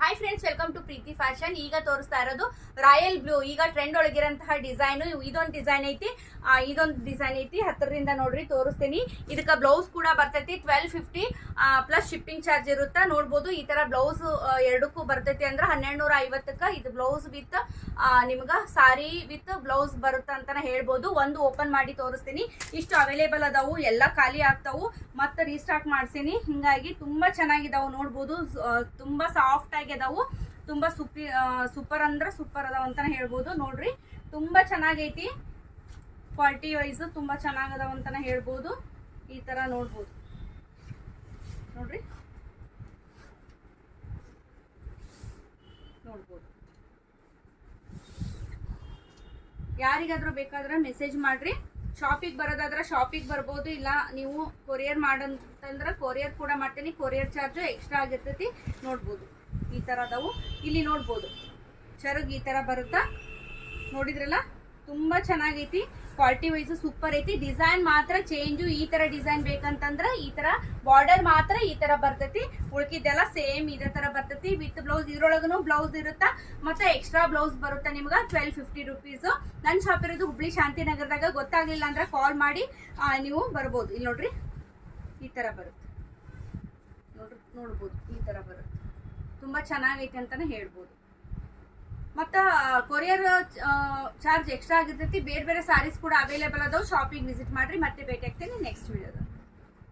Hi friends, welcome to Preethi fashion. ಈಗ ತೋರಿಸ್ತಾ ಇರೋದು ರಾಯಲ್ ಬ್ಲೂ. ಈಗ ಟ್ರೆಂಡ್ ಒಳಗಿರಂತಹ ಡಿಸೈನ್. ಇದೊಂದು ಡಿಸೈನ್ ಐತಿ, ಹತ್ತಿರದಿಂದ ನೋಡ್ರಿ ತೋರಿಸ್ತೀನಿ. ಇದಕ್ಕೆ ಬ್ಲೌಸ್ ಕೂಡ ಬರ್ತೈತಿ. 1250 ಪ್ಲಸ್ ಶಿಪ್ಪಿಂಗ್ ಚಾರ್ಜ್ ಇರುತ್ತೆ. ನೋಡ್ಬೋದು ಈ ತರ ಬ್ಲೌಸ್ ಎರಡಕ್ಕೂ ಬರ್ತೈತಿ ಅಂದ್ರೆ 1250. ಇದು ಬ್ಲೌಸ್ ವಿತ್ ನಿಮ್ಗೆ ಸಾರಿ ವಿತ್ ಬ್ಲೌಸ್ ಬರುತ್ತೆ ಅಂತಾನೆ ಹೇಳ್ಬೋದು. ಒಂದು ಓಪನ್ ಮಾಡಿ ತೋರಿಸ್ತೀನಿ. ಇಷ್ಟು ಅವೈಲೇಬಲ್ ಅದಾವು, ಎಲ್ಲ ಖಾಲಿ ಆಗ್ತಾವು, ಮತ್ತೆ ರೀಸ್ಟಾಕ್ ಮಾಡ್ತೀನಿ. ಹಿಂಗಾಗಿ ತುಂಬಾ ಚೆನ್ನಾಗಿದಾವು. ನೋಡ್ಬೋದು ತುಂಬಾ ಸಾಫ್ಟ್ ಆಗಿ ಅದಾವು, ತುಂಬಾ ಸೂಪರ್ ಅಂದ್ರೆ ಸೂಪರ್ ಅದಾವ ಅಂತಾನೆ ಹೇಳ್ಬೋದು. ನೋಡ್ರಿ ತುಂಬಾ ಚೆನ್ನಾಗೈತಿ. ಕ್ವಾಲಿಟಿ ವೈಸ್ ತುಂಬಾ ಚೆನ್ನಾಗದಾವ ಅಂತಾನೆ ಹೇಳ್ಬೋದು. ಈ ತರ ನೋಡ್ಬೋದು ನೋಡ್ರಿ, ನೋಡ್ಬೋದು. ಯಾರಿಗಾದ್ರೂ ಬೇಕಾದ್ರೆ ಮೆಸೇಜ್ ಮಾಡ್ರಿ. ಶಾಪಿಗೆ ಬರೋದಾದ್ರೆ ಶಾಪಿಗೆ ಬರ್ಬೋದು, ಇಲ್ಲ ನೀವು ಕೊರಿಯರ್ ಮಾಡಂತಂದ್ರೆ ಕೊರಿಯರ್ ಕೂಡ ಮಾಡ್ತೀನಿ. ಕೊರಿಯರ್ ಚಾರ್ಜ್ ಎಕ್ಸ್ಟ್ರಾ ಆಗಿರ್ತೈತಿ. ನೋಡ್ಬೋದು ಈ ತರ ಅದಾವು. ಇಲ್ಲಿ ನೋಡ್ಬೋದು ಚರಗ್ ಈ ತರ ಬರುತ್ತಾ, ನೋಡಿದ್ರಲ್ಲ ತುಂಬಾ ಚೆನ್ನಾಗೈತಿ. ಕ್ವಾಲಿಟಿ ವೈಸ್ ಸೂಪರ್ ಐತಿ. ಡಿಸೈನ್ ಮಾತ್ರ ಚೇಂಜು. ಈ ತರ ಡಿಸೈನ್ ಬೇಕಂತಂದ್ರೆ ಈ ತರ ಬಾರ್ಡರ್ ಮಾತ್ರ ಈ ತರ ಬರ್ತೈತಿ. ಉಳ್ಕಿದ್ದೆಲ್ಲ ಸೇಮ್ ಇದೇ ತರ ಬರ್ತೈತಿ ವಿತ್ ಬ್ಲೌಸ್. ಇದ್ರೊಳಗನು ಬ್ಲೌಸ್ ಇರುತ್ತಾ, ಮತ್ತೆ ಎಕ್ಸ್ಟ್ರಾ ಬ್ಲೌಸ್ ಬರುತ್ತೆ ನಿಮ್ಗೆ 1250 ರುಪೀಸ್. ನನ್ನ ಶಾಪ್ ಇರೋದು ಹುಬ್ಳಿ ಶಾಂತಿನಗರದಾಗ. ಗೊತ್ತಾಗ್ಲಿಲ್ಲ ಅಂದ್ರೆ ಕಾಲ್ ಮಾಡಿ ನೀವು ಬರ್ಬೋದು. ಇಲ್ಲಿ ನೋಡ್ರಿ ಈ ತರ ಬರುತ್ತೆ, ನೋಡ್ಬೋದು ಈ ತರ ಬರುತ್ತೆ. ತುಂಬಾ ಚೆನ್ನಾಗೈತೆ ಅಂತಾನೆ ಹೇಳ್ಬೋದು. ಮತ್ತು ಕೊರಿಯರ್ ಚಾರ್ಜ್ ಎಕ್ಸ್ಟ್ರಾ ಆಗಿರ್ತೈತಿ. ಬೇರೆ ಬೇರೆ ಸಾರೀಸ್ ಕೂಡ ಅವೈಲೇಬಲ್ ಅದಾವ. ಶಾಪಿಂಗ್ ವಿಸಿಟ್ ಮಾಡ್ರಿ. ಮತ್ತೆ ಭೇಟಿ ಆಗ್ತೀನಿ ನೆಕ್ಸ್ಟ್ ವಿಡಿಯೋದ.